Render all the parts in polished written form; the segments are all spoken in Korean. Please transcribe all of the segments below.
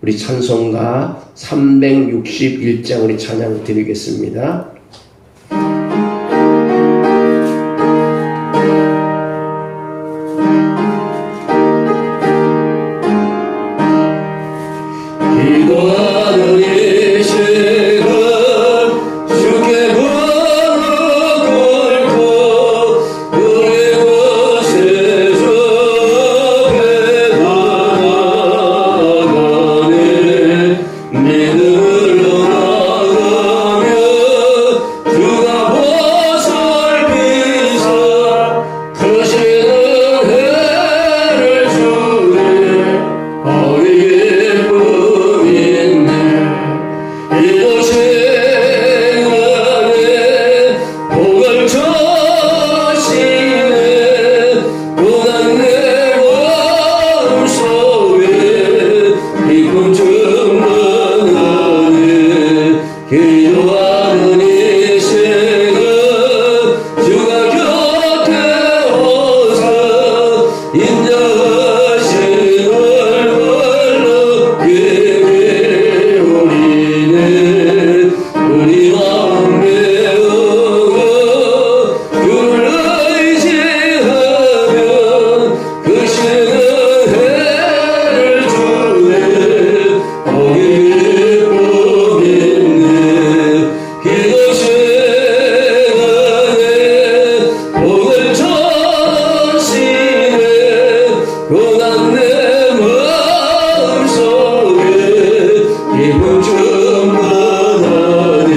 우리 찬송가 361장 우리 찬양 드리겠습니다. 기도하는 이 시간 주께 무릎 꿇고 우리 곳에서 배달아가네 믿음으로 나가며 주가 보살피사 크시는 해를 주네 거기에 기도하는 이 시간 주가 곁에 오사 인자하신 얼굴로 귀 기울이네 우리 마음 메우고 주를 의지하면 크시는 해를 주네 거기에 기도 시간에 복을 전시네 고난 내 마음속에 기쁨 충만하네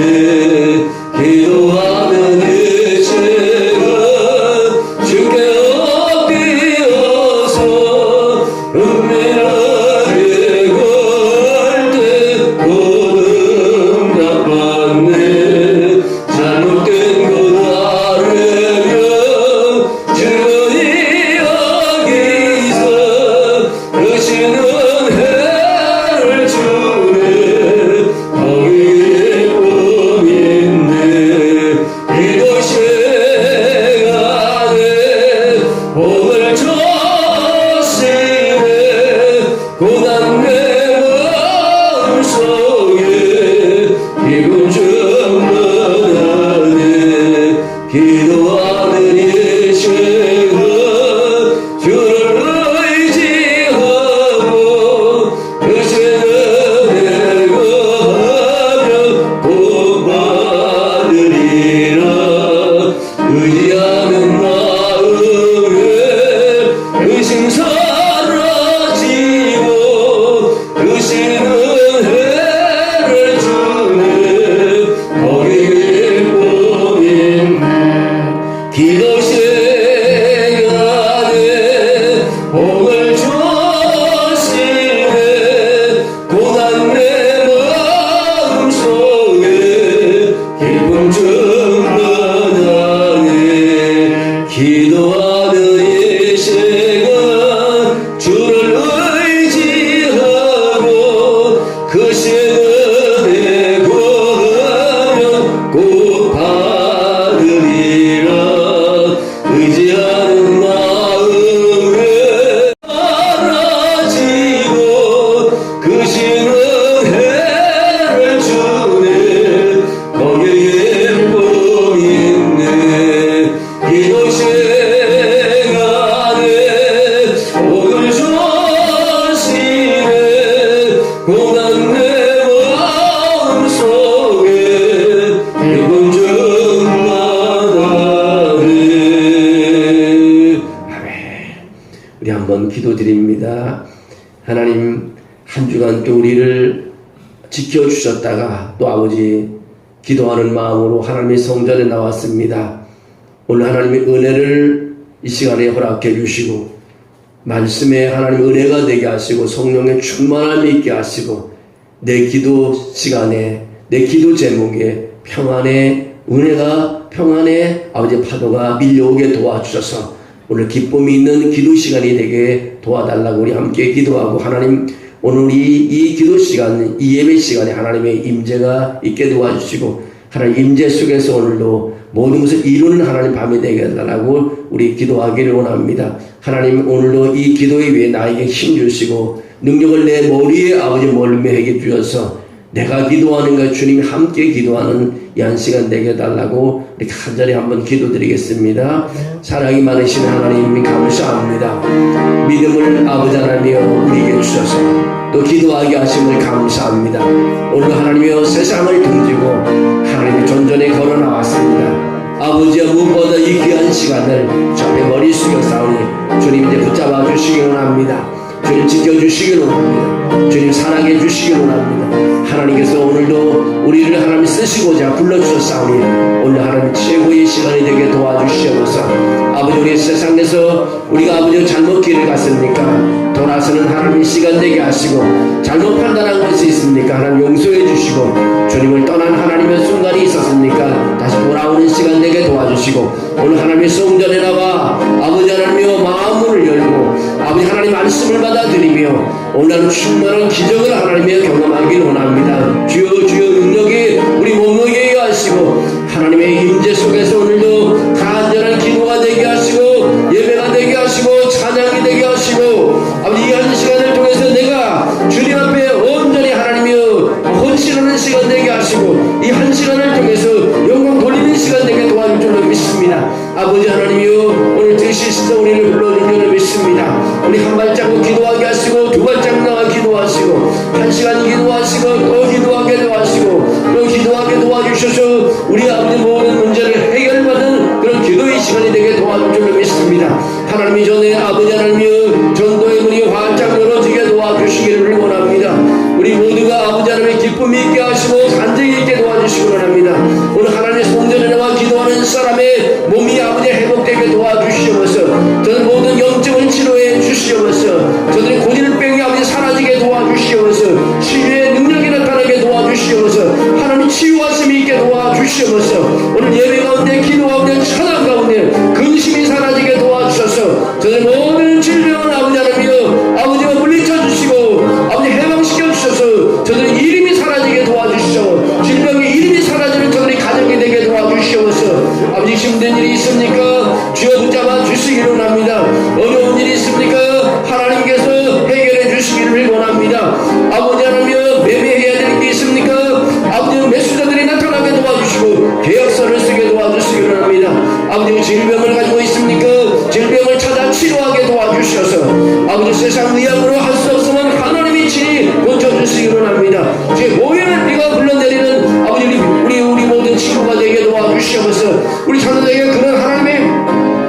기도하는 이 시간 주께 엎드려서 은밀하게 구할 때 응답받네 잘못된 것 알으며 주의 여기서 크시는 해를 주네 거기에 꿈 있네 기도 시간에 복을 주시네 고난 내 마음속에 기쁨 충만하네 기도하는 이 시간 주를 의지하고 크시는 해를 구하며 복 받으리라 의지하는 마음에 의심 사라지고 크시는 해를 주네 거기에 꿈 있네 기도 시간에 복을 주시네 고난 내 마음속에 기쁨 충만하네 기도하는 이 시간 주를 의지하고 크시는 해 구하면 꼭 받으리라 의지하는 마음에 사라지고 크시는 해를 주네 거기에 복 있네 기도 시간에 복을 주시네 고난 내 마음속에 기쁨 충만하네 아멘. 우리 한번 기도드립니다. 하나님 한 주간 또 우리를 지켜주셨다가 또 아버지 기도하는 마음으로 하나님의 성전에 나왔습니다. 오늘 하나님의 은혜를 이 시간에 허락해 주시고 말씀에 하나님의 은혜가 되게 하시고 성령의 충만함이 있게 하시고 내 기도 시간에 내 기도 제목에 평안의 은혜가 평안의 아버지 파도가 밀려오게 도와주셔서 오늘 기쁨이 있는 기도 시간이 되게 도와달라고 우리 함께 기도하고 하나님 오늘 이 기도 시간 이 예배 시간에 하나님의 임재가 있게 도와주시고 하나님 임재 속에서 오늘도 모든 것을 이루는 하나님 밤이 되게 해달라고 우리 기도하기를 원합니다. 하나님 오늘도 이 기도에 위해 나에게 힘 주시고 능력을 내 머리에 아버지 몰매하게 주셔서 내가 기도하는 것 주님이 함께 기도하는 이 한 시간 되게 해달라고 우리 간절히 한번 기도드리겠습니다. 사랑이 많으신 하나님 감사합니다. 믿음을 아버지 하나님이여 우리에게 주셔서 또 기도하게 하심을 감사합니다. 오늘 하나님이여 세상을 등지고 하나님의 전전에 걸어 나왔습니다. 아버지여 무엇보다 이 귀한 시간을 저의 머리 숙여 싸우니 주님 이제 붙잡아 주시기 원합니다. 주님 지켜주시기 원합니다. 주님 사랑해 주시기 원합니다. 하나님께서 오늘도 우리를 하나님 쓰시고자 불러주셨사오니 오늘 하나님 최고의 시간이 되게 도와주시옵소서. 아버지 우리 세상에서 우리가 아버지 잘못 길을 갔습니까? 돌아서는 하나님의 시간 되게 하시고 잘못 판단한 것이 있습니까? 하나님 용서해 주시고 주님을 떠난 하나님의 순간이 있었습니까? 다시 돌아오는 시간 되게 도와주시고 오늘 하나님의 성전에 나와 아버지 하나님이여 마음문을 열고 아버지 하나님 말씀을 받아들이며 오늘 충만한 기적을 하나님의 경험하기를 원합니다. 주여 능력이 우리 몸무게 하시고 하나님의 임재 속에서 오늘도 간절한 기도가 되게 하시고 예배가 되게 하시고 찬양이 되게 하시고 아버지 이 한 시간을 통해서 내가 주님 앞에 온전히 하나님이여 헌신하는 시간 되게 하시고 이 한 시간을 통해서 영광 돌리는 시간 되게 도와줄 줄로 믿습니다. 아버지 하나님이여 오늘 드시셔서 우리를 불러줄 줄로 믿습니다. 우리 한 발자국 기도하게 하시고 두 발자국 나와 기도하시고 한 시간 기도하시고 또 기도하게 도와주시고 또 기도하게 도와주셔서 우리 아버지 모든 문제를 해결받는 그런 기도의 시간이 되게 도와줄 줄로 믿습니다. 하나님이 전에 아버지 하나님이여 전도의 문이 활짝 열어지게 도와주시기를 원합니다. 우리 모두가 아버지 하나님의 기쁨이 있게 하시고 간증이 있게 도와주시기 원합니다. 오늘 하나님의 성전에 나와 기도하는 사람의 몸이 아버지 회복되게 도와주시옵소서. 저는 모든 영적을 치료해 주시옵소서. 저들의 고질병이 아버지 사라지게 도와주시옵소서. 치유의 능력이 나타나게 도와주시옵소서. 하나님 치유하심이 있게 도와주시옵소서. 오늘 예배 가운데 기도 가운데 찬양 가운데 근심이 사라지게 도와주셔서 저들 모든 질병을 아버지 하나님이여 아버지가 물리쳐 주시고 아버지 해방시켜 주셔서 저들의 이름이 사라지게 도와주시오. 질병의 이름이 사라지는 저들의 가정이 되게 도와주시옵소서. 아버지 힘든 일이 있습니까? 주여 붙잡아 주시기를 원합니다. 어려운 일이 있습니까? 하나님께서 해결해 주시기를 원합니다. 아버지 하나님이여 매매해야 될 게 있습니까? 아버지 매수자들이 나타나게 도와주시고 계약서를 쓰게 도와주시기를 원합니다. 아버지 질병을 가지고 있습니까? 질병을 찾아 치료하게 도와주셔서 아버지 세상 의학으로 할 수 없으면 하나님이 친히 고쳐주시기를 원합니다. 주의 모여는 비가 흘러내리는 아버지 우리 모든 치료가 되게 도와주시옵소서. 우리 자녀들에게 그런 하나님의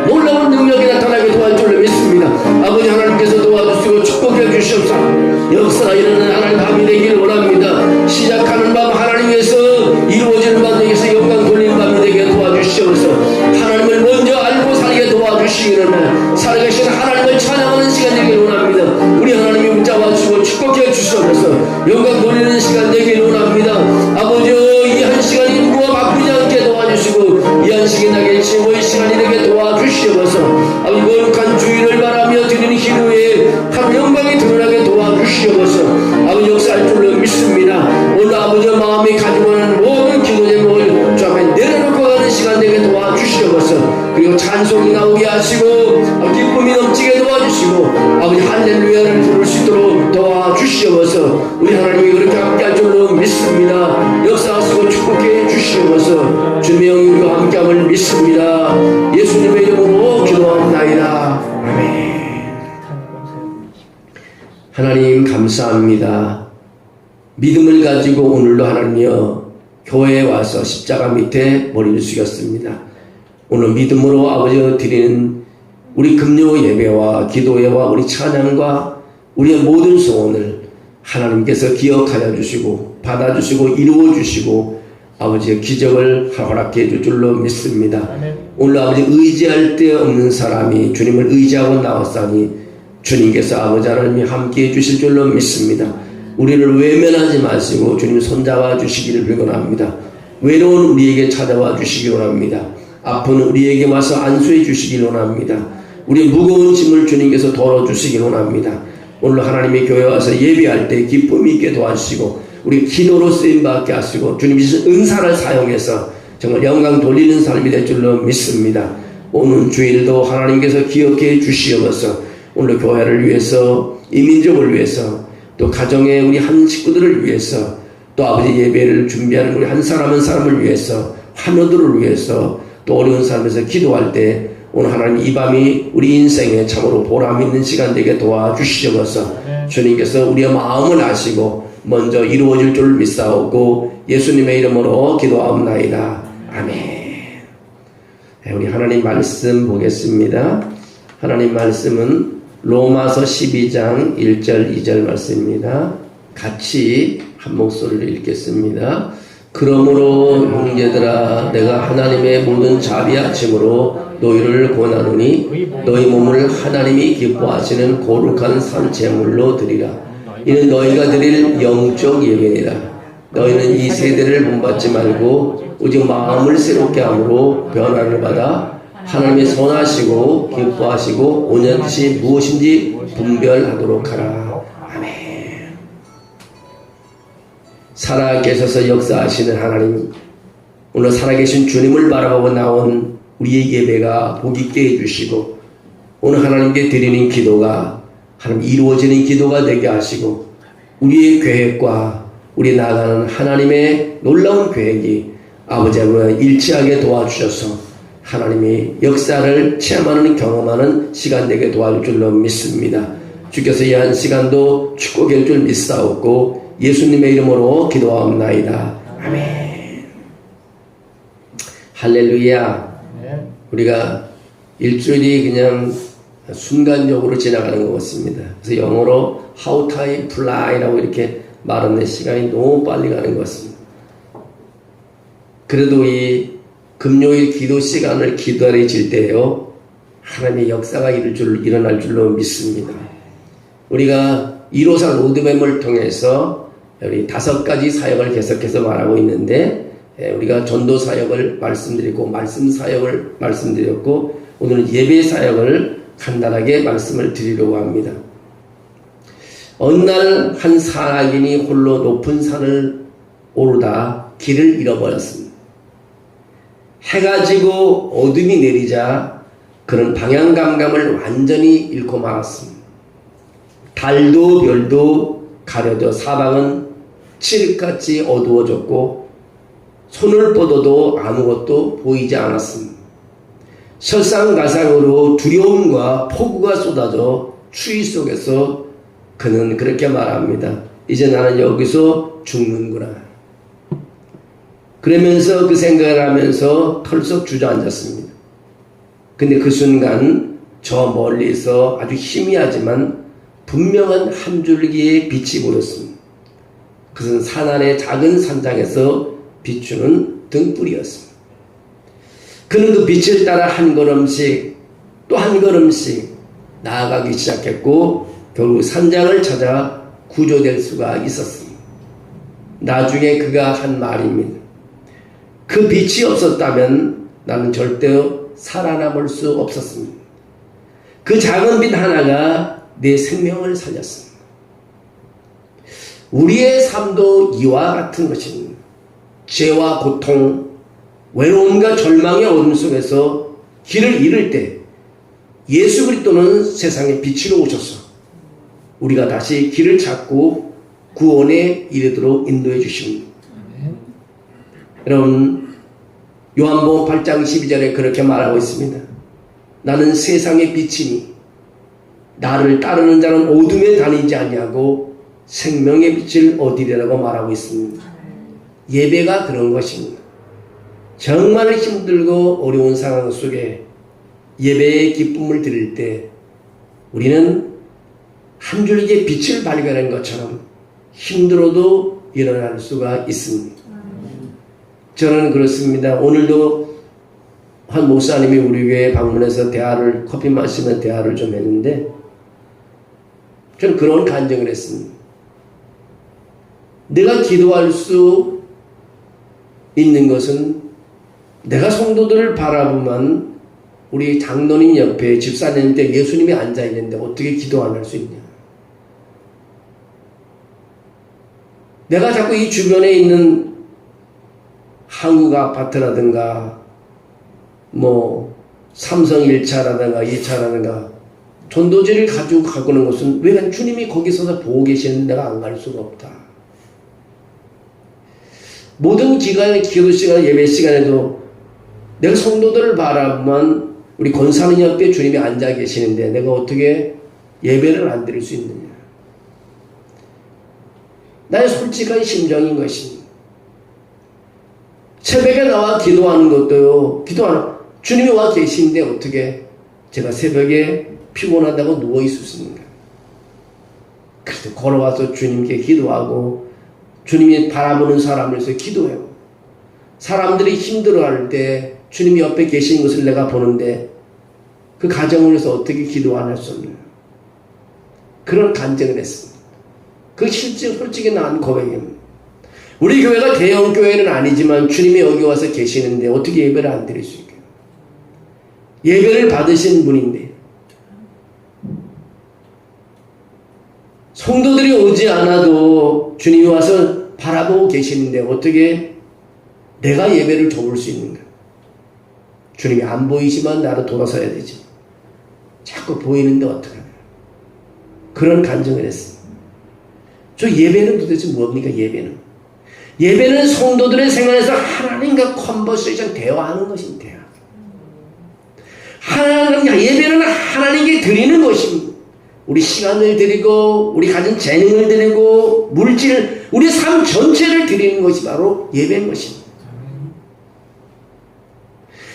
놀라운 능력이 나타나게 도와줄 줄 믿습니다. 아버지 하나님께서 도와주시고 축복해 주시옵소서. 역사가 일어나는 하나님 밤이 되기를 원합니다. 시작하는 밤 하나님께서 이루어지는 밤 되게서 영광 돌리는 밤이 되게 도와주시옵소서. 하나님을 먼저 알고 살게 도와주시기를 원합니다. 살아계신 하나님을 찬양하는 시간 되기를 원합니다. 우리 하나님이 붙잡아 주시고 축복해 주시옵소서. 영광 돌리는 시간 되기를 원합니다. 아버지 이 한 시간이 누구와 바꾸지 않게 도와주시고 이 한 시간이 나게 최고의 시간이 되게 도와주시옵소서. 아버지 거룩한 주의를 바라며 드리는 기도에 한 영광이 드러나게 도와주시옵소서. 아버지 역사할 줄로 믿습니다. 오늘 아버지 마음이 가지고 있는 모든 기도 제목을 주 앞에 내려놓고 가는 시간 되게 도와주시옵소서. 그리고 찬송이 나오게 하시고 기쁨이 넘치게 도와주시고 아버지 할렐루야를 부를 수 있도록 도와주시옵소서. 우리 하나님이 그렇게 함께할 줄로 믿습니다. 역사하시고 축복해 주시옵소서. 주님의 영이 우리와 함께함을 믿습니다. 예수님의 이름으로 기도합나이다. 아멘. 하나님 감사합니다. 믿음을 가지고 오늘도 하나님이여 교회에 와서 십자가 밑에 머리를 숙였습니다. 오늘 믿음으로 아버지여 드리는 우리 금요 예배와 기도회와 우리 찬양과 우리의 모든 소원을 하나님께서 기억하여 주시고 받아주시고 이루어 주시고 아버지의 기적을 허락해 줄 줄로 믿습니다. 오늘 아버지 의지할 데 없는 사람이 주님을 의지하고 나왔사니 주님께서 아버지 하나님이 함께해 주실 줄로 믿습니다. 우리를 외면하지 마시고 주님 손잡아 주시기를 빌곤합니다. 외로운 우리에게 찾아와 주시기 원합니다. 아픈 우리에게 와서 안수해 주시기 원합니다. 우리 무거운 짐을 주님께서 덜어주시기 원합니다. 오늘 하나님의 교회 와서 예배할 때 기쁨 있게 도와주시고 우리 기도로 쓰임받게 하시고 주님이 주신 은사를 사용해서 정말 영광 돌리는 삶이 될 줄로 믿습니다. 오늘 주일도 하나님께서 기억해 주시옵소서. 오늘 교회를 위해서 이 민족을 위해서 또 가정의 우리 한 식구들을 위해서 또 아버지 예배를 준비하는 우리 한 사람 한 사람을 위해서 환우들을 위해서 또 어려운 삶에서 기도할 때 오늘 하나님 이 밤이 우리 인생에 참으로 보람 있는 시간 되게 도와주시옵소서. 주님께서 우리의 마음을 아시고 먼저 이루어질 줄 믿사오고 예수님의 이름으로 기도하옵나이다. 아멘. 우리 하나님 말씀 보겠습니다. 하나님 말씀은 로마서 12장 1절 2절 말씀입니다. 같이 한 목소리로 읽겠습니다. 그러므로 형제들아 내가 하나님의 모든 자비하심으로 너희를 권하노니 너희 몸을 하나님이 기뻐하시는 거룩한 산 제물로 드리라. 이는 너희가 드릴 영적 예배니라. 너희는 이 세대를 본받지 말고 오직 마음을 새롭게 함으로 변화를 받아 하나님의 선하시고 기뻐하시고 온전한 뜻이 무엇인지 분별하도록 하라. 아멘. 살아계셔서 역사하시는 하나님, 오늘 살아계신 주님을 바라보고 나온 우리의 예배가 복 있게 해주시고 오늘 하나님께 드리는 기도가 하나님 이루어지는 기도가 되게 하시고 우리의 계획과 우리 나아가는 하나님의 놀라운 계획이 아버지와 일치하게 도와주셔서 하나님이 역사를 체험하는 경험하는 시간 되게 도와줄 줄로 믿습니다. 주께서 이 한 시간도 축복할 줄 믿사옵고 예수님의 이름으로 기도하옵나이다. 아멘. 할렐루야. 우리가 일주일이 그냥 순간적으로 지나가는 것 같습니다. 그래서 영어로 How time fly라고 이렇게 말하는 시간이 너무 빨리 가는 것 같습니다. 그래도 이 금요일 기도 시간을 기다려질 때요 하나님의 역사가 일어날 줄로 믿습니다. 우리가 154 로드맵을 통해서 우리 5가지 사역을 계속해서 말하고 있는데 우리가 전도 사역을 말씀드리고 말씀 사역을 말씀드렸고 오늘은 예배 사역을 간단하게 말씀을 드리려고 합니다. 어느 날 한 사악인이 홀로 높은 산을 오르다 길을 잃어버렸습니다. 해가 지고 어둠이 내리자 그는 방향 감각을 완전히 잃고 말았습니다. 달도 별도 가려져 사방은 칠흑같이 어두워졌고 손을 뻗어도 아무것도 보이지 않았습니다. 설상가상으로 두려움과 폭우가 쏟아져 추위 속에서 그는 그렇게 말합니다. 이제 나는 여기서 죽는구나. 그러면서 그 생각을 하면서 털썩 주저앉았습니다. 근데 그 순간 저 멀리서 아주 희미하지만 분명한 한 줄기의 빛이 보였습니다. 그것은 산 아래 작은 산장에서 비추는 등불이었습니다. 그는 그 빛을 따라 한 걸음씩 또 한 걸음씩 나아가기 시작했고 결국 산장을 찾아 구조될 수가 있었습니다. 나중에 그가 한 말입니다. 그 빛이 없었다면 나는 절대 살아남을 수 없었습니다. 그 작은 빛 하나가 내 생명을 살렸습니다. 우리의 삶도 이와 같은 것입니다. 죄와 고통, 외로움과 절망의 어둠 속에서 길을 잃을 때 예수 그리스도는 세상에 빛으로 오셔서 우리가 다시 길을 찾고 구원에 이르도록 인도해 주십니다. 여러분 요한복음 8장 12절에 그렇게 말하고 있습니다. 나는 세상의 빛이니 나를 따르는 자는 어둠에 다니지 아니하고 생명의 빛을 얻으리라고 말하고 있습니다. 예배가 그런 것입니다. 정말 힘들고 어려운 상황 속에 예배의 기쁨을 드릴 때 우리는 한 줄기의 빛을 발견한 것처럼 힘들어도 일어날 수가 있습니다. 저는 그렇습니다. 오늘도 한 목사님이 우리 교회에 방문해서 커피 마시면 대화를 좀 했는데 저는 그런 간증을 했습니다. 내가 기도할 수 있는 것은 내가 성도들을 바라보면 우리 장로님 옆에 집사님 때 예수님이 앉아있는데 어떻게 기도 안 할 수 있냐. 내가 자꾸 이 주변에 있는 한국 아파트라든가 뭐 삼성 1차라든가 2차라든가 전도지를 가지고 가고는 것은 왜 주님이 거기 서서 보고 계시는데 내가 안 갈 수가 없다. 모든 기간에 기도 시간 예배 시간에도 내가 성도들을 바라보면 우리 권사님 옆에 주님이 앉아 계시는데 내가 어떻게 예배를 안 드릴 수 있느냐. 나의 솔직한 심정인 것입니다. 새벽에 나와 기도하는 것도요. 주님이 와 계시는데 어떻게 제가 새벽에 피곤하다고 누워 있을 수 있는가. 그래서 걸어와서 주님께 기도하고 주님이 바라보는 사람을 위해서 기도해요. 사람들이 힘들어할 때 주님이 옆에 계신 것을 내가 보는데 그 가정을 위해서 어떻게 기도 안 할 수 없느냐. 그런 간증을 했습니다. 그 솔직히 나은 고백입니다. 우리 교회가 대형 교회는 아니지만 주님이 여기 와서 계시는데 어떻게 예배를 안 드릴 수 있겠어요? 예배를 받으신 분인데 성도들이 오지 않아도 주님이 와서 바라보고 계시는데 어떻게 내가 예배를 접을 수 있는가? 주님이 안 보이지만 나로 돌아서야 되지. 자꾸 보이는데 어떡하냐. 그런 간증을 했습니다. 저 예배는 도대체 뭡니까? 예배는 성도들의 생활에서 하나님과 컨버세이션 대화하는 것입니다. 예배는 하나님께 드리는 것입니다. 우리 시간을 드리고 우리 가진 재능을 드리고 물질 우리 삶 전체를 드리는 것이 바로 예배인 것입니다.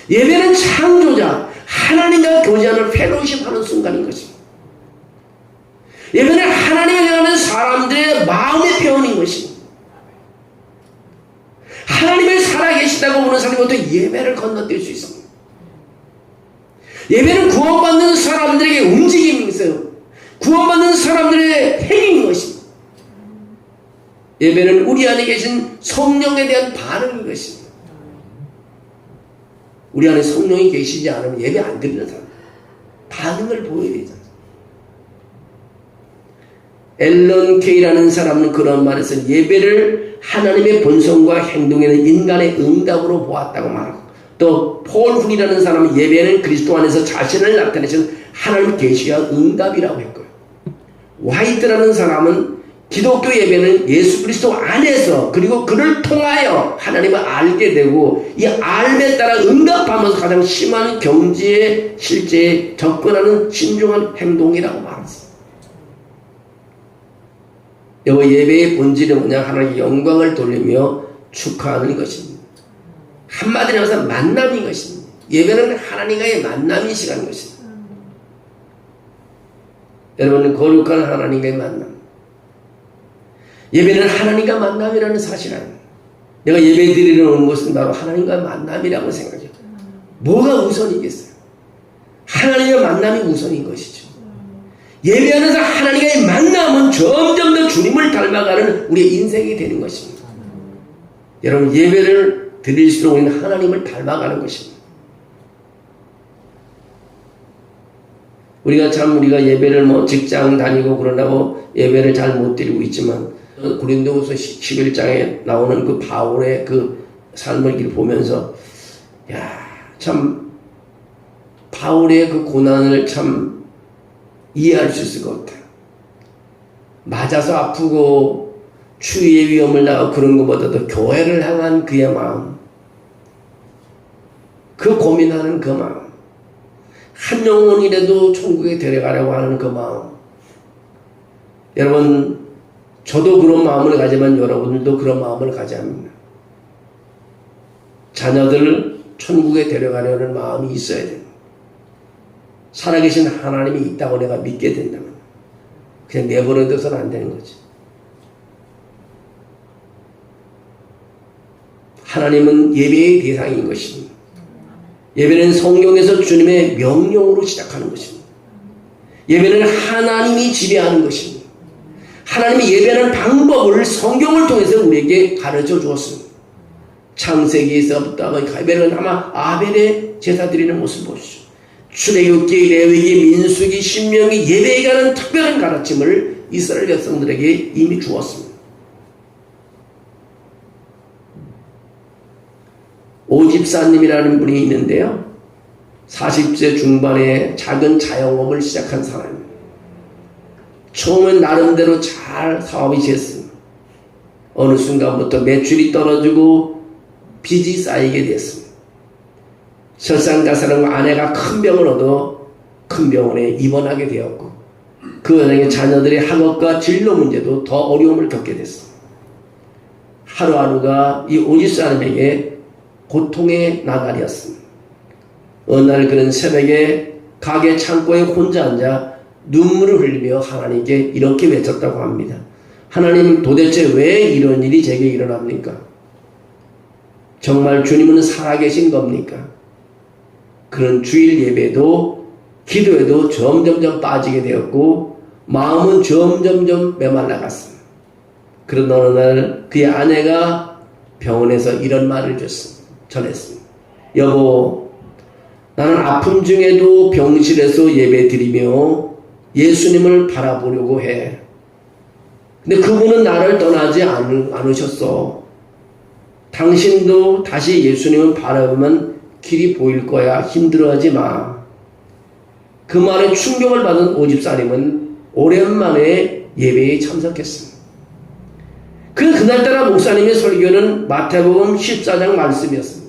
예배는 창조자 하나님과 교제하는 펠로우십하는 순간인 것입니다. 예배는 하나님을 향하는 사람들의 마음의 표현인 것입니다. 하나님을 살아계시다고 보는 사람부터 예배를 건너뛸 수 있습니다. 예배는 구원받는 사람들에게 움직임이 있어요. 구원받는 사람들의 행위인 것입니다. 예배는 우리 안에 계신 성령에 대한 반응인 것입니다. 우리 안에 성령이 계시지 않으면 예배 안 드리는 사람 반응을 보여야 되잖아요. 앨런 케이라는 사람은 그런 말을 했어요. 예배를 하나님의 본성과 행동에는 인간의 응답으로 보았다고 말하고 또 폴 훈이라는 사람은 예배는 그리스도 안에서 자신을 나타내신 하나님 계시와 응답이라고 했고요. 화이트라는 사람은 기독교 예배는 예수 그리스도 안에서 그리고 그를 통하여 하나님을 알게 되고 이 알에 따라 응답하면서 가장 심한 경지에 실제에 접근하는 신중한 행동이라고 말했습니다. 여보 예배의 본질은 뭐냐? 하나님의 영광을 돌리며 축하하는 것입니다. 한마디로 해서 만남인 것입니다. 예배는 하나님과의 만남이 시간인 것입니다. 여러분 거룩한 하나님과의 만남. 예배는 하나님과 만남이라는 사실 아닙니다. 내가 예배 드리러 오는 것은 바로 하나님과 만남이라고 생각해요. 뭐가 우선이겠어요? 하나님과 만남이 우선인 것이죠. 예배하면서 하나님과의 만남은 점점 더 주님을 닮아가는 우리의 인생이 되는 것입니다. 여러분 예배를 드릴수록 우리는 하나님을 닮아가는 것입니다. 우리가 예배를 직장 다니고 그런다고 예배를 잘 못 드리고 있지만 고린도후서 11장에 나오는 그 바울의 그 삶을 보면서 참 바울의 그 고난을 참 이해할 수 있을 것 같아요. 맞아서 아프고 추위의 위험을 나가고 그런 것보다도 교회를 향한 그의 마음, 그 고민하는 그 마음, 한 영혼이라도 천국에 데려가려고 하는 그 마음. 여러분 저도 그런 마음을 가지만 여러분들도 그런 마음을 가져야 합니다. 자녀들을 천국에 데려가려는 마음이 있어야 됩니다. 살아계신 하나님이 있다고 내가 믿게 된다면 그냥 내버려둬서는 안 되는 거지. 하나님은 예배의 대상인 것입니다. 예배는 성경에서 주님의 명령으로 시작하는 것입니다. 예배는 하나님이 지배하는 것입니다. 하나님이 예배하는 방법을 성경을 통해서 우리에게 가르쳐 주었습니다. 창세기에서부터 예배는 아마 아벨의 제사 드리는 모습 보시죠. 출애굽기, 레위기, 민수기, 신명기 예배에 관한 특별한 가르침을 이스라엘 백성들에게 이미 주었습니다. 오집사님이라는 분이 있는데요. 40세 중반에 작은 자영업을 시작한 사람입니다. 처음엔 나름대로 잘 사업이 됐습니다. 어느 순간부터 매출이 떨어지고 빚이 쌓이게 됐습니다. 설상가사는 아내가 큰 병을 얻어 큰 병원에 입원하게 되었고 그 와중에 자녀들의 학업과 진로 문제도 더 어려움을 겪게 됐습니다. 하루하루가 이 오집사님에게 고통의 나날이었습니다. 어느 날 그는 새벽에 가게 창고에 혼자 앉아 눈물을 흘리며 하나님께 이렇게 외쳤다고 합니다. 하나님, 도대체 왜 이런 일이 제게 일어납니까? 정말 주님은 살아계신 겁니까? 그는 주일 예배도 기도에도 점점점 빠지게 되었고 마음은 점점점 메말라갔습니다. 그런 어느 날 그의 아내가 병원에서 이런 말을 전했습니다. 여보, 나는 아픔 중에도 병실에서 예배 드리며 예수님을 바라보려고 해. 근데 그분은 나를 떠나지 않으셨어. 당신도 다시 예수님을 바라보면 길이 보일 거야. 힘들어하지 마. 그 말에 충격을 받은 오집사님은 오랜만에 예배에 참석했습니다. 그날따라 목사님의 설교는 마태복음 14장 말씀이었습니다.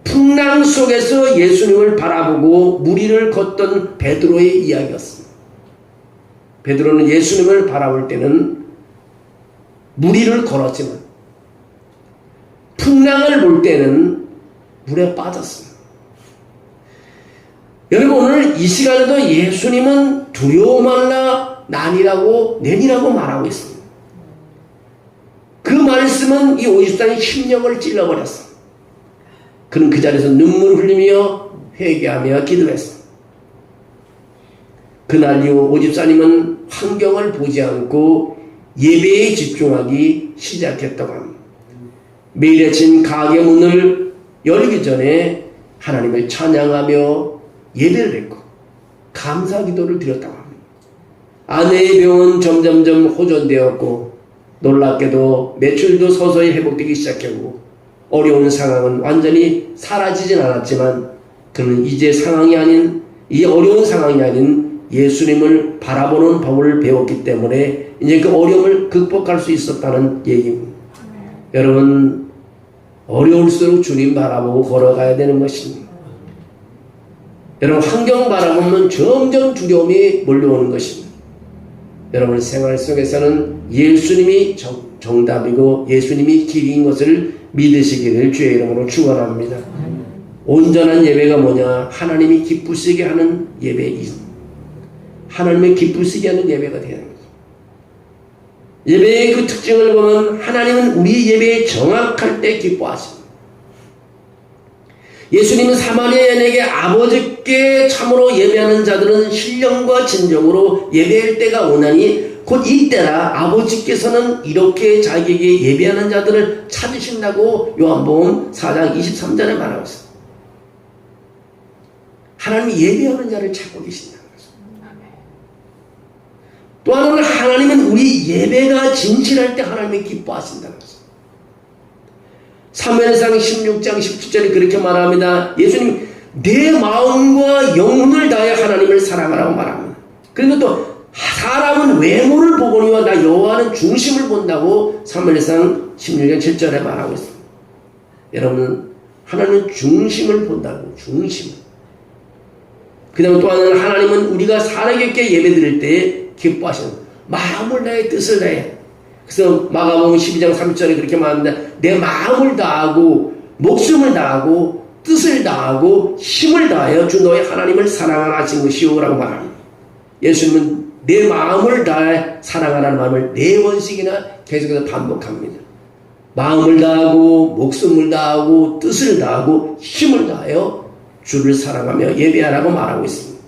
풍랑 속에서 예수님을 바라보고 무리를 걷던 베드로의 이야기였습니다. 베드로는 예수님을 바라볼 때는 무리를 걸었지만 풍랑을 볼 때는 물에 빠졌습니다. 여러분, 오늘 이 시간에도 예수님은 두려워 말라 내니라고 말하고 있습니다. 그 말씀은 이 50장의 심령을 찔러버렸습니다. 그는 그 자리에서 눈물을 흘리며 회개하며 기도했습니다. 그날 이후 오집사님은 환경을 보지 않고 예배에 집중하기 시작했다고 합니다. 매일 아침 가게 문을 열기 전에 하나님을 찬양하며 예배를 했고 감사 기도를 드렸다고 합니다. 아내의 병은 점점점 호전되었고 놀랍게도 매출도 서서히 회복되기 시작했고 어려운 상황은 완전히 사라지진 않았지만 그는 이제 이 어려운 상황이 아닌 예수님을 바라보는 법을 배웠기 때문에 이제 그 어려움을 극복할 수 있었다는 얘기입니다. 여러분, 어려울수록 주님 바라보고 걸어가야 되는 것입니다. 여러분, 환경 바라보면 점점 두려움이 몰려오는 것입니다. 여러분, 생활 속에서는 예수님이 정답이고 예수님이 길인 것을 믿으시기를 주의 이름으로 축원합니다. 온전한 예배가 뭐냐? 하나님이 기쁘시게 하는 예배입니다. 하나님의 기쁘시게 하는 예배가 되는 거죠. 예배의 그 특징을 보면 하나님은 우리 예배에 정확할 때 기뻐하십니다. 예수님은 사마리아 여인에게 아버지께 참으로 예배하는 자들은 신령과 진정으로 예배할 때가 오나니 곧 이때라 아버지께서는 이렇게 자기에게 예배하는 자들을 찾으신다고 요한복음 4장 23절에 말하고 있습니다. 하나님이 예배하는 자를 찾고 계신다는 거죠. 또 하나는 하나님은 우리 예배가 진실할 때 하나님이 기뻐하신다는 거죠. 사무엘상 16장 17절에 그렇게 말합니다. 예수님, 내 마음과 영혼을 다해 하나님을 사랑하라고 말합니다. 그리고 또 사람은 외모를 보거니와 나 여호와는 중심을 본다고 사무엘상 16장 7절에 말하고 있습니다. 여러분, 하나님은 중심을 본다고, 중심. 그 다음에 또 하나는 하나님은 우리가 살아있게 예배 드릴 때 기뻐하시는 마음을 다해 뜻을 다해. 그래서 마가복음 12장 3절에 그렇게 말합니다. 내 마음을 다하고 목숨을 다하고 뜻을 다하고 힘을 다하여 주 너의 하나님을 사랑하라 하신 것이오 라고 말합니다. 예수님은 내 마음을 다해 사랑하라는 마음을 4번씩이나 계속해서 반복합니다. 마음을 다하고 목숨을 다하고 뜻을 다하고 힘을 다하여 주를 사랑하며 예배하라고 말하고 있습니다.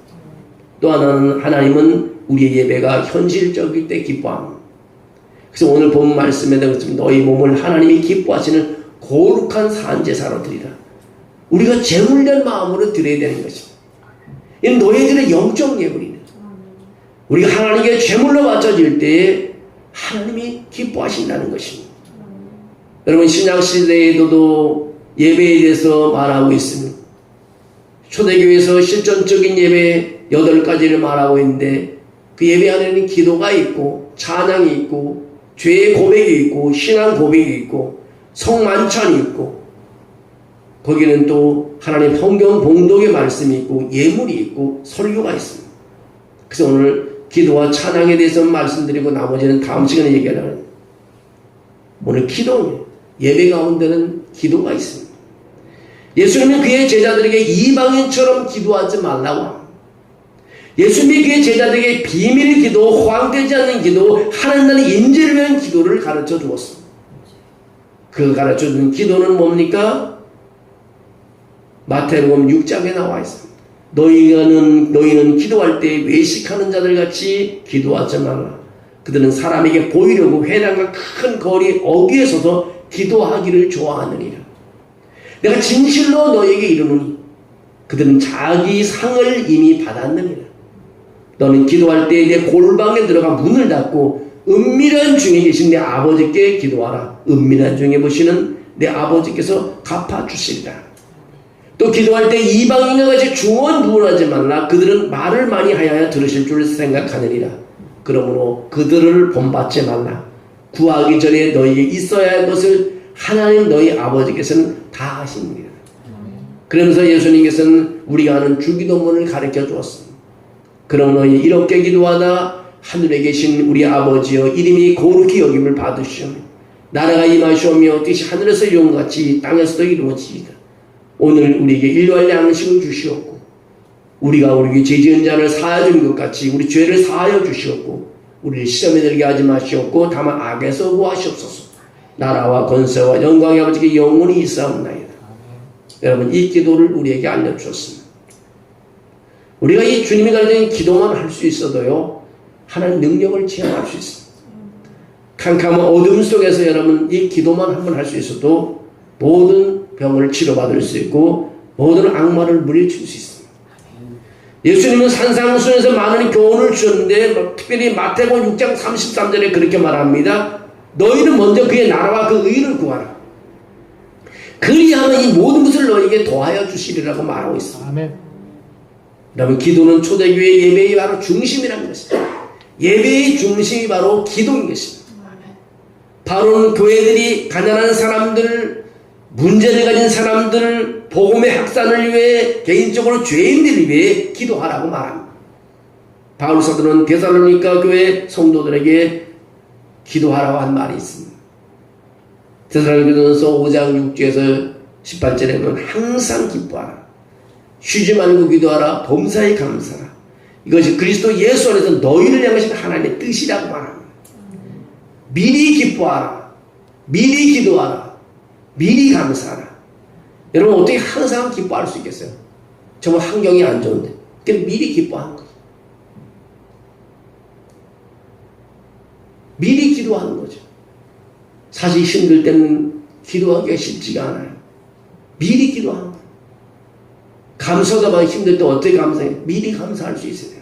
또 하나는 하나님은 우리의 예배가 현실적일 때 기뻐합니다. 그래서 오늘 본 말씀에도 그렇습니다. 너희 몸을 하나님이 기뻐하시는 거룩한 산제사로 드리라. 우리가 제물된 마음으로 드려야 되는 것입니다. 이는 너희들의 영적 예물이네. 우리가 하나님께 제물로 바쳐질 때에 하나님이 기뻐하신다는 것입니다. 여러분, 신약시대에도 예배에 대해서 말하고 있습니다. 초대교회에서 실존적인 예배 8가지를 말하고 있는데 그 예배 안에는 기도가 있고 찬양이 있고 죄의 고백이 있고 신앙 고백이 있고 성만찬이 있고 거기는 또 하나님 성경 봉독의 말씀이 있고 예물이 있고 설교가 있습니다. 그래서 오늘 기도와 찬양에 대해서 말씀드리고 나머지는 다음 시간에 얘기하려고 합니다. 오늘 기도는 예배 가운데는 기도가 있습니다. 예수님은 그의 제자들에게 이방인처럼 기도하지 말라고 합니다. 예수님이 그의 제자들에게 비밀 기도, 허황되지 않는 기도, 하나님 인재를 위한 기도를 가르쳐 주었습니다. 그 가르쳐 준 기도는 뭡니까? 마태복음 6장에 나와 있습니다. 너희는 기도할 때 외식하는 자들 같이 기도하지 말라. 그들은 사람에게 보이려고 회당과 큰 거리 어귀에 서서 기도하기를 좋아하느니라. 내가 진실로 너희에게 이르노니 그들은 자기 상을 이미 받았느니라. 너는 기도할 때 내 골방에 들어가 문을 닫고 은밀한 중에 계신 내 아버지께 기도하라. 은밀한 중에 보시는 내 아버지께서 갚아주시리라. 또 기도할 때 이방인과 같이 중언부언하지 말라. 그들은 말을 많이 하여 들으실 줄 생각하느니라. 그러므로 그들을 본받지 말라. 구하기 전에 너희에게 있어야 할 것을 하나님 너희 아버지께서는 다 하십니다. 그러면서 예수님께서는 우리가 하는 주기도문을 가르쳐 주었습니다. 그러므로 이렇게 기도하다 하늘에 계신 우리 아버지여 이름이 거룩히 여김을 받으시오며 나라가 임하시오며 뜻이 하늘에서 이룬같이 땅에서도 이루어지이다. 오늘 우리에게 일용할 양식을 주시옵고 우리가 우리에게 죄지은 자를 사하여 준 것 같이 우리 죄를 사하여 주시옵고 우리를 시험에 들게 하지 마시옵고 다만 악에서 구하시옵소서. 나라와 권세와 영광의 아버지께 영원히 있사옵나이다. 여러분 이 기도를 우리에게 알려주셨습니다. 우리가 이 주님이 가르친 기도만 할 수 있어도요 하나님 능력을 체험할 수 있습니다. 캄캄한 어둠 속에서 여러분 이 기도만 한번 할 수 있어도 모든 병을 치료받을 수 있고 모든 악마를 물리칠 수 있습니다. 예수님은 산상수훈에서 많은 교훈을 주셨는데 특별히 마태복음 6장 33절에 그렇게 말합니다. 너희는 먼저 그의 나라와 그 의를 구하라. 그리하면 이 모든 것을 너희에게 더하여 주시리라고 말하고 있습니다. 아멘. 여러분 기도는 초대교회 예배의 바로 중심이라는 것입니다. 예배의 중심이 바로 기도인 것입니다. 바로는 교회들이 가난한 사람들, 문제를 가진 사람들, 복음의 확산을 위해 개인적으로 죄인들을 위해 기도하라고 말합니다. 바울 사도는 데살로니가 교회 성도들에게 기도하라고 한 말이 있습니다. 데살로니가전서 5장 6절에서 18절에 보면 항상 기뻐하라. 쉬지 말고 기도하라. 범사에 감사하라. 이것이 그리스도 예수 안에서 너희를 향하신 하나님의 뜻이라고 말합니다. 미리 기뻐하라. 미리 기도하라. 미리 감사하라. 여러분 어떻게 항상 기뻐할 수 있겠어요? 정말 환경이 안 좋은데. 그럼 미리 기뻐하는 거죠. 미리 기도하는 거죠. 사실 힘들 때는 기도하기가 쉽지가 않아요. 미리 기도하는 거예요. 감사하다만 힘들 때 어떻게 감사해요? 미리 감사할 수 있어야 돼요.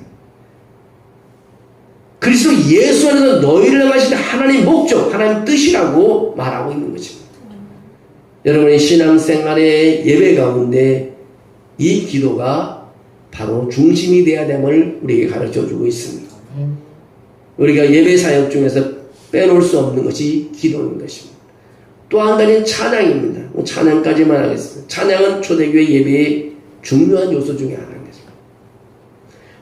그리스도 예수 안에서 너희를 향하신 하나님의 목적, 하나님의 뜻이라고 말하고 있는 것입니다. 여러분의 신앙생활의 예배 가운데 이 기도가 바로 중심이 되어야 됨을 우리에게 가르쳐주고 있습니다. 우리가 예배 사역 중에서 빼놓을 수 없는 것이 기도인 것입니다. 또 한 가지는 찬양입니다. 찬양까지만 하겠습니다. 찬양은 초대교회 예배의 중요한 요소 중에 하나입니다.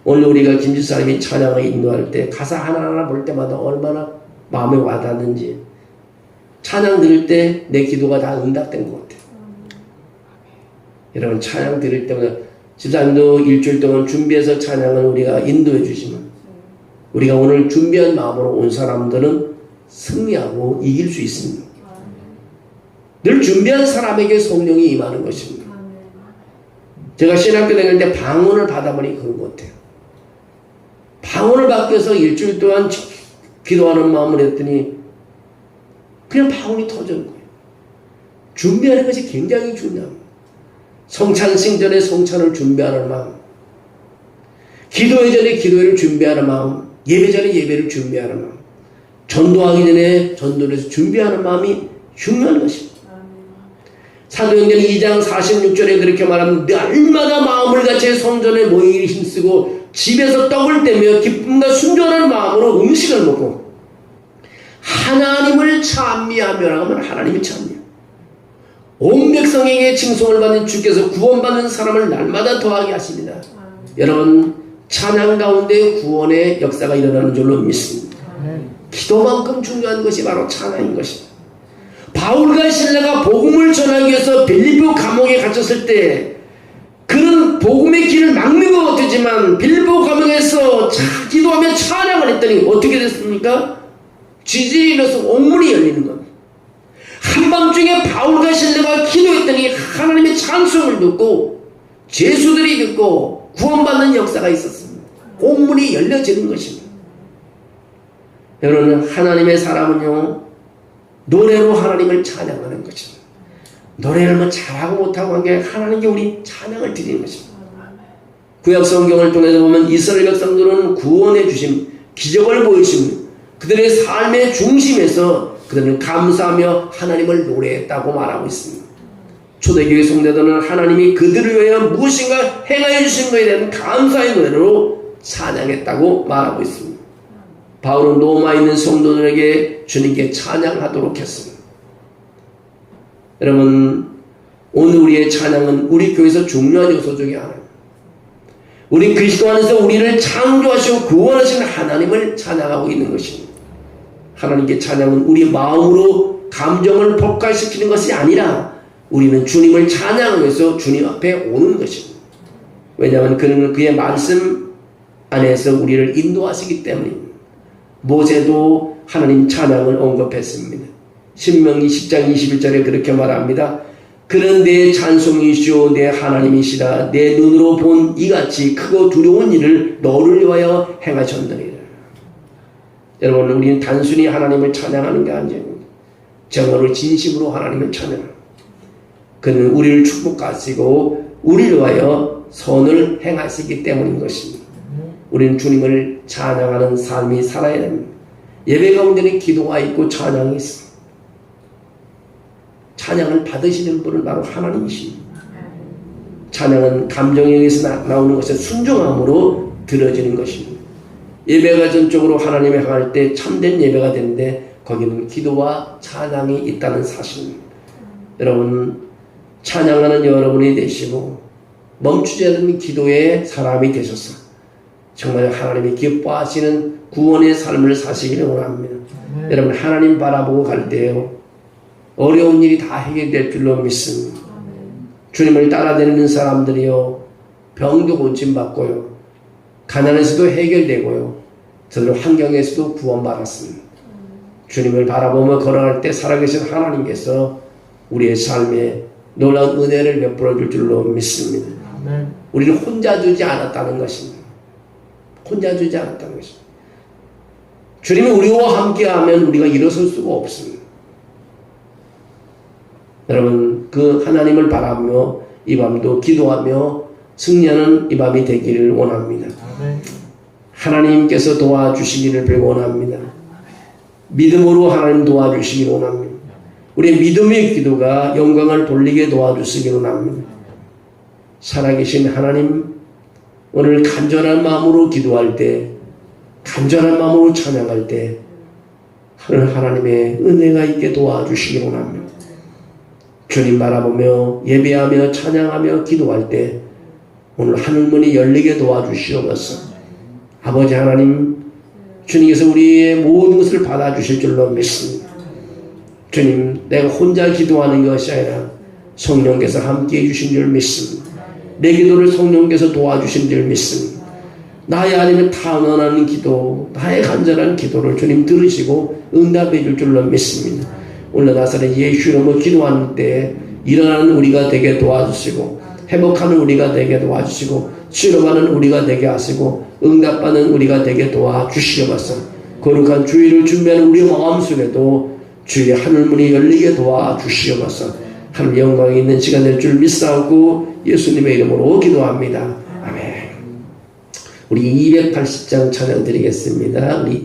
오늘 우리가 김지사님이 찬양을 인도할 때 가사 하나하나 볼 때마다 얼마나 마음에 와닿는지 찬양 들을 때 내 기도가 다 응답된 것 같아요. 여러분 찬양 들을 때마다 집사님도 일주일 동안 준비해서 찬양을 우리가 인도해 주시면 우리가 오늘 준비한 마음으로 온 사람들은 승리하고 이길 수 있습니다. 늘 준비한 사람에게 성령이 임하는 것입니다. 제가 신학교 다닐 때 방언을 받아보니 그런 것 같아요. 방언을 받기 위해서 일주일 동안 기도하는 마음을 했더니 그냥 방언이 터지는 거예요. 준비하는 것이 굉장히 중요합니다. 성찬식 전에 성찬을 준비하는 마음, 기도회 전에 기도회를 준비하는 마음, 예배 전에 예배를 준비하는 마음, 전도하기 전에 전도를 해서 준비하는 마음이 중요한 것입니다. 사도행전 2장 46절에 그렇게 말합니다. 날마다 마음을 같이 성전에 모이기 힘쓰고 집에서 떡을 떼며 기쁨과 순전한 마음으로 음식을 먹고 하나님을 찬미하며라고 하면 하나님을 찬미하며 온 백성에게 칭송을 받는 주께서 구원받는 사람을 날마다 더하게 하십니다. 여러분, 찬양 가운데 구원의 역사가 일어나는 줄로 믿습니다. 기도만큼 중요한 것이 바로 찬양인 것입니다. 바울과 실라가 복음을 전하기 위해서 빌립보 감옥에 갇혔을 때 그는 복음의 길을 막는 것 같았지만 빌립보 감옥에서 기도하며 찬양을 했더니 어떻게 됐습니까? 지지에 일어서 옥문이 열리는 겁니다. 한밤중에 바울과 실라가 기도했더니 하나님의 찬송을 듣고 죄수들이 듣고 구원받는 역사가 있었습니다. 옥문이 열려지는 것입니다. 여러분, 하나님의 사람은요, 노래로 하나님을 찬양하는 것입니다. 노래를 뭐 잘하고 못하고 한 게 하나님께 우리 찬양을 드리는 것입니다. 구약 성경을 통해서 보면 이스라엘 백성들은 구원해 주심, 기적을 보이심, 그들의 삶의 중심에서 그들은 감사하며 하나님을 노래했다고 말하고 있습니다. 초대교회 성도들은 하나님이 그들을 위하여 무엇인가 행하여 주신 것에 대한 감사의 노래로 찬양했다고 말하고 있습니다. 바울은 로마에 있는 성도들에게 주님께 찬양하도록 했습니다. 여러분, 오늘 우리의 찬양은 우리 교회에서 중요한 요소 중에 하나입니다. 우리 그리스도 안에서 우리를 창조하시고 구원하신 하나님을 찬양하고 있는 것입니다. 하나님께 찬양은 우리 마음으로 감정을 폭발시키는 것이 아니라 우리는 주님을 찬양하기 위해서 주님 앞에 오는 것입니다. 왜냐하면 그는 그의 말씀 안에서 우리를 인도하시기 때문입니다. 모세도 하나님 찬양을 언급했습니다. 신명기 10장 21절에 그렇게 말합니다. 그는 내 찬송이시오 내 하나님이시라 내 눈으로 본 이같이 크고 두려운 일을 너를 위하여 행하셨느니라. 여러분, 우리는 단순히 하나님을 찬양하는 게 아닙니다. 정말로 진심으로 하나님을 찬양합니다. 그는 우리를 축복하시고 우리를 위하여 선을 행하시기 때문인 것입니다. 우리는 주님을 찬양하는 삶이 살아야 됩니다. 예배 가운데는 기도가 있고 찬양이 있습니다. 찬양을 받으시는 분은 바로 하나님이십니다. 찬양은 감정에 의해서 나오는 것에 순종함으로 들어지는 것입니다. 예배가 전적으로 하나님을 향할 때 참된 예배가 되는데 거기는 기도와 찬양이 있다는 사실입니다. 여러분, 찬양하는 여러분이 되시고 멈추지 않는 기도의 사람이 되셔서 정말 하나님이 기뻐하시는 구원의 삶을 사시기를 원합니다. 여러분, 하나님 바라보고 갈 때요, 어려운 일이 다 해결될 줄로 믿습니다. 주님을 따라다니는 사람들이요, 병도 고침받고요, 가난에서도 해결되고요, 저들 환경에서도 구원받았습니다. 주님을 바라보며 걸어갈 때 살아계신 하나님께서 우리의 삶에 놀라운 은혜를 베풀어 줄 줄로 믿습니다. 우리는 혼자 두지 않았다는 것입니다. 혼자 두지 않았다는 것입니다. 주님이 우리와 함께하면 우리가 일어설 수가 없습니다. 여러분, 그 하나님을 바라보며 이 밤도 기도하며 승리하는 이 밤이 되기를 원합니다. 하나님께서 도와주시기를 원합니다. 믿음으로 하나님 도와주시기를 원합니다. 우리의 믿음의 기도가 영광을 돌리게 도와주시기를 원합니다. 살아계신 하나님, 오늘 간절한 마음으로 기도할 때, 간절한 마음으로 찬양할 때 하나님의 은혜가 있게 도와주시기를 원합니다. 주님 바라보며 예배하며 찬양하며 기도할 때 오늘 하늘문이 열리게 도와주시옵소서. 아버지 하나님, 주님께서 우리의 모든 것을 받아주실 줄로 믿습니다. 주님, 내가 혼자 기도하는 것이 아니라 성령께서 함께해 주신 줄 믿습니다. 내 기도를 성령께서 도와주신 줄 믿습니다. 나의 아니면 탄원하는 기도, 나의 간절한 기도를 주님 들으시고 응답해 줄 줄로 믿습니다. 오늘 나사렛 예수 이름으로 기도하는 때 일어나는 우리가 되게 도와주시고 회복하는 우리가 되게 도와주시고 치료받는 우리가 되게 하시고 응답받는 우리가 되게 도와주시옵소서. 거룩한 주일을 준비하는 우리 마음속에도 주의 하늘문이 열리게 도와주시옵소서. 하늘 영광이 있는 시간 될 줄 믿사오고 예수님의 이름으로 기도합니다. 아멘. 우리 280장 찬양 드리겠습니다. 우리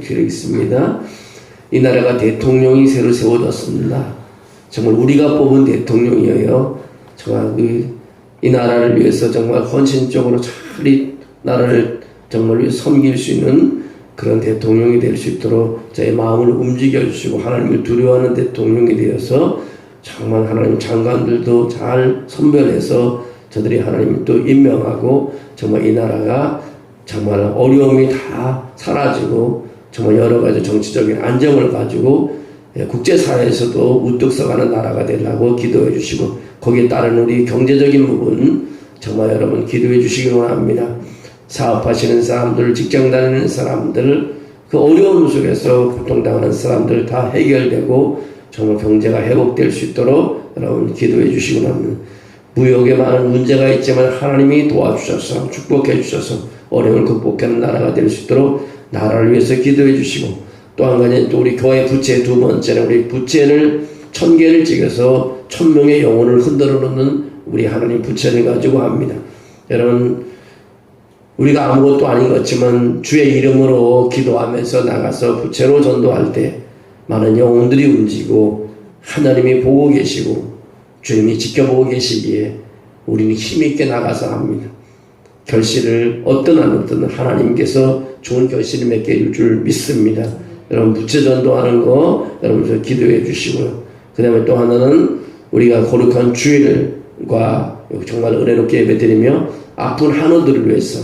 필요가 있습니다. 이 나라가 대통령이 새로 세워졌습니다. 정말 우리가 뽑은 대통령이에요. 정말 이 나라를 위해서 정말 헌신적으로 잘 이 나라를 정말 위해 섬길 수 있는 그런 대통령이 될 수 있도록 저의 마음을 움직여 주시고 하나님을 두려워하는 대통령이 되어서 정말 하나님 장관들도 잘 선별해서 저들이 하나님을 또 임명하고 정말 이 나라가 정말 어려움이 다 사라지고 정말 여러 가지 정치적인 안정을 가지고 국제사회에서도 우뚝 서가는 나라가 되려고 기도해 주시고 거기에 따른 우리 경제적인 부분 정말 여러분 기도해 주시기 원합니다. 사업하시는 사람들, 직장 다니는 사람들, 그 어려움 속에서 고통당하는 사람들 다 해결되고 정말 경제가 회복될 수 있도록 여러분 기도해 주시기 원합니다. 무역에 많은 문제가 있지만 하나님이 도와주셔서 축복해 주셔서 어려움을 극복하는 나라가 될 수 있도록 나라를 위해서 기도해 주시고 또 한 가지는 또 우리 교회 부채 두 번째는 우리 부채를 1000개를 찍어서 1000명의 영혼을 흔들어 놓는 우리 하나님 부채를 가지고 합니다. 여러분 우리가 아무것도 아닌 것 같지만 주의 이름으로 기도하면서 나가서 부채로 전도할 때 많은 영혼들이 움직이고 하나님이 보고 계시고 주님이 지켜보고 계시기에 우리는 힘있게 나가서 합니다. 결실을 어떤 안 어떤 하나님께서 좋은 결실을 맺게 해줄 줄 믿습니다. 여러분 부채 전도하는 거 여러분 기도해 주시고요. 그 다음에 또 하나는 우리가 거룩한 주일과 정말 은혜롭게 예배드리며 아픈 한우들을 위해서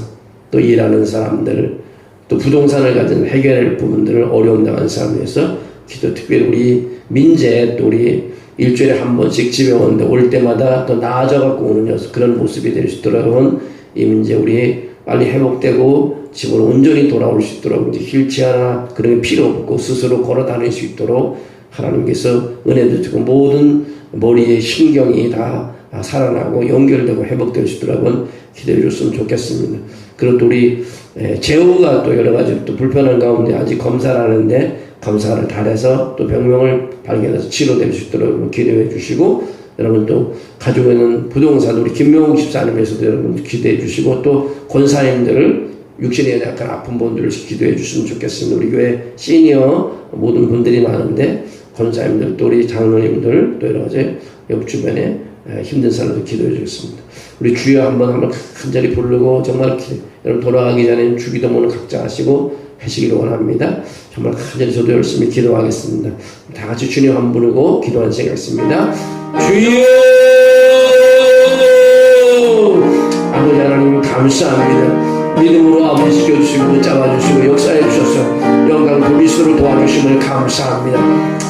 또 일하는 사람들 또 부동산을 가진 해결할 부분들을 어려움 당한 사람을 위해서 기도 특별히 우리 민재 또 우리 일주일에 한 번씩 집에 오는데 올 때마다 더 나아져 갖고 오는 그런 모습이 될 수 있도록 이 문제 우리 빨리 회복되고 집으로 온전히 돌아올 수 있도록 이제 휠체어나 그런 게 필요 없고 스스로 걸어 다닐 수 있도록 하나님께서 은혜도 주고 모든 머리의 신경이 다 살아나고 연결되고 회복될 수 있도록 기도해 줬으면 좋겠습니다. 그리고 또 우리 재우가 또 여러 가지 또 불편한 가운데 아직 검사를 하는데 검사를 달해서 또 병명을 발견해서 치료될 수 있도록 기도해 주시고 여러분 또 가지고 있는 부동산 우리 김명욱 집사님에서도 여러분 기도해 주시고 또 권사님들 육신에 약간 아픈 분들을 기도해 주시면 좋겠습니다. 우리 교회 시니어 모든 분들이 많은데 권사님들 또 우리 장로님들 또 여러 가지 옆 주변에 힘든 사람들 기도해 주겠습니다. 우리 주여 한번 간절히 부르고 정말 여러분 돌아가기 전에 주기도문을 각자 하시고 하시기를 원합니다. 정말 간절히 저도 열심히 기도하겠습니다. 다 같이 주님 한번 부르고 기도하는 생각했습니다. 주여 아버지 하나님 감사합니다. 믿음으로 아버지 지켜주시고 잡아주시고 역사해 주셔서 영광 돌리시도록 도와주심을 감사합니다.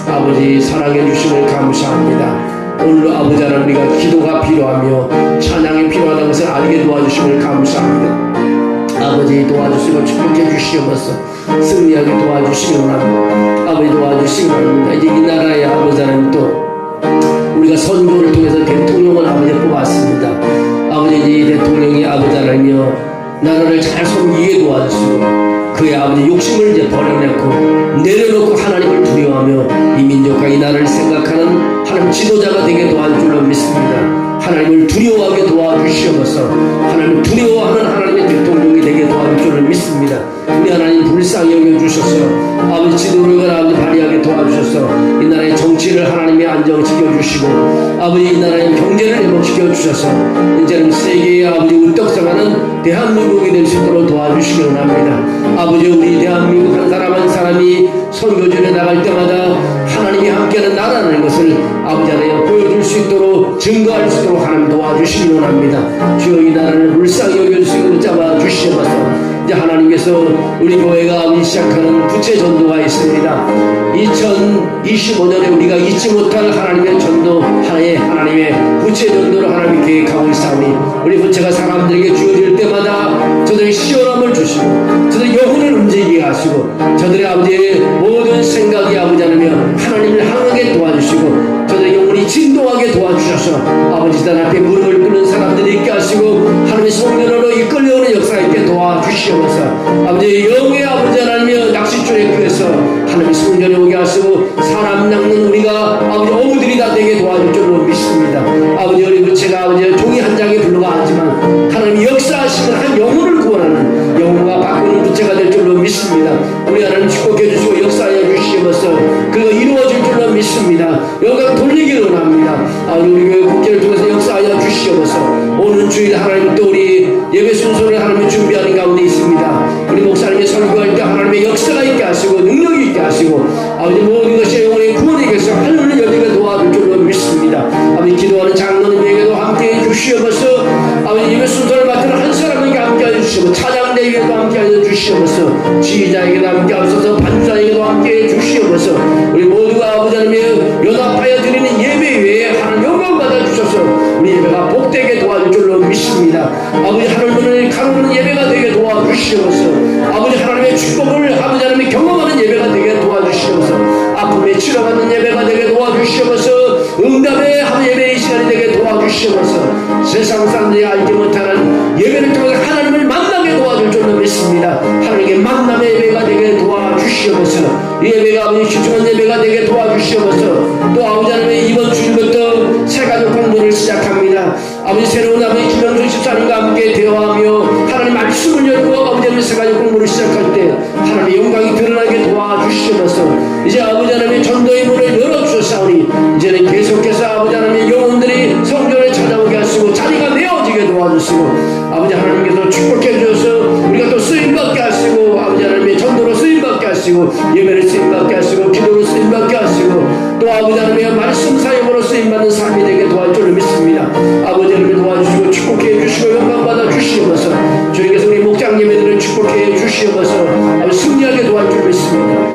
아버지 사랑해 주심을 감사합니다. 오늘 아버지 하나님 우리가 기도가 필요하며 찬양이 필요하다는 것을 알게 도와주심을 감사합니다. 아버지 도와주시고 축복해 주시옵소서. 승리하게 도와주시기 원합니다. 아버지 도와주시기 원합니다. 이제 이 나라의 아버지 하나님 또 우리가 선거를 통해서 대통령을 아버지 뽑았습니다. 아버지 이 대통령이 아버지 하나님이여 나라를 잘 섬기게 도와주시고 그의 아버지 욕심을 이제 버려내고 내려놓고 하나님을 두려워하며 이 민족과 이 나라를 생각하는 하나님 지도자가 되게 도와줄 줄로 믿습니다. 하나님을 두려워하게 도와주시옵소서. 하나님을 두려워하는 하나님의 대통령이 되게 도와줄 줄을 믿습니다. 우리 하나님 불쌍히 여겨주셔서 아버지 지도를 아버지 발휘하게 도와주셔서 이 나라의 정치를 하나님이 안정시켜주시고 아버지 이 나라의 경제를 회복시켜주셔서 이제는 세계의 아버지 우떡서가는 대한민국이 될 수 있도록 도와주시기 원합니다. 아버지 우리 대한민국 한 사람 한 사람이 선교전에 나갈 때마다 하나님이 함께하는 나라는 것을 아버지 하나님 보여줄 수 있도록 증거할 수 있도록 하나님 도와주시기 원합니다. 주여 이 나라를 불쌍히 여겨주시고 잡아주시옵소서. 이제 하나님께서 우리 교회가 아버지 시작하는 부채 전도가 있습니다. 2025년에 우리가 잊지 못할 하나님의 전도 하나님의 부채 전도를 하나님이 계획하고 있사오니 우리 부채가 사람들에게 주어질 때마다 저들의 시원함을 주시고 저들의 영혼을 움직이게 하시고 저들의 아버지의 모든 생각이 아버지 하나님 하나님을 향하게 도와주시고 저들의 영혼이 진동하게 도와주셔서 아버지 단 앞에 무릎을 꿇는 사람들이 있게 하시고 하나님의 성령으로 이끌려오는 역사 있게 도와주시옵소서. 아버지 영의 아버지 하나님의 낚싯줄에 끄어서 하나님의 성전에 오게 하시고 사람 낚는 우리가 아버지 어부들이 다 되게 도와줄 줄로 믿습니다. 아버지 우리 부채가 아버지 종이 한 장에 불과하지만 하나님이 역사하시는 한 영혼을 구원하는 영혼과 바꾸는 부채가 될 줄로 믿습니다. 우리 하나님 축복해 아버지 우리 교회 국회를 통해서 역사하여 주시옵소서. 오는 주일 하나님 또 우리 예배 순서를 하나님이 준비하는 가운데 있습니다. 우리 목사님이 설교할 때 하나님의 역사가 있게 하시고 능력이 있게 하시고 아버지 모든 것이 영혼의 구원이 계서 하늘을 열리게 도와줄 줄로 믿습니다. 아버지 기도하는 장로님에게도 함께해 주시옵소서. 아버지 예배 순서를 맡은 한 사람에게 함께해 주시고 찬양대에게도 함께해 주시옵소서. 지휘자에게도 함께하소서. 반주자에게도 함께해 주시옵소서. 우리 모두가 아버지 하나님의 연합하여 드리는 예배 외에 하나님 영광 받아 주셔서 우리 예배가 복되게 도와줄 줄로 믿습니다. 아버지 하늘문을 가로는 예배가 되게 도와주시옵소서. 아버지 하나님의 축복을 아버지 하나님의 경험하는 예배가 되게 도와주시옵소서. 아픔에 치료받는 예배가 되게 도와주시옵소서. 응답의 한 예배의 시간이 되게 도와주시옵소서. 세상 사람들이 알지 못하는 예배를 통해서 하나님을 만나게 도와줄 줄로 믿습니다. 하나님의 만남의 예배가 되게 도와주시옵소서. 이 예배가 아버지 귀중한 예배가 되게 도와주시옵소서. 또 아버지 하나님의 이번 주일부터 새가족 공부를 시작합니다. 아버지 새로운 아버지 김영준 집사님과 함께 대화하며 하나님 말씀을 열고 아버지 하나님의 새가족 공부를 시작할 때 하나님의 영광이 드러나게 도와주시옵소서. 이제 아버지 하나님의 전도의 문을 열어주셨사오니 이제는 계속해서 아버지 하나님의 영혼들이 성전에 찾아오게 하시고 자리가 메어지게 도와주시고 아버지 하나님께서 축복해 주셔서 우리가 또 쓰임받게 하시고 아버지 하나님의 전도로 쓰임받게 하시고 예배를 쓰임받게 하시고 기도로 쓰임받게 하시고 또 아버지 하나님의 말씀 사역으로 쓰임받는 삶이 되게 도와줄 줄 믿습니다. 아버지 하나님 도와주시고 축복해 주시고 영광받아 주시옵소서. 주님께서 우리 목장 예배들을 축복해 주시옵소서. 아버지 승리하게 도와줄 줄 믿습니다.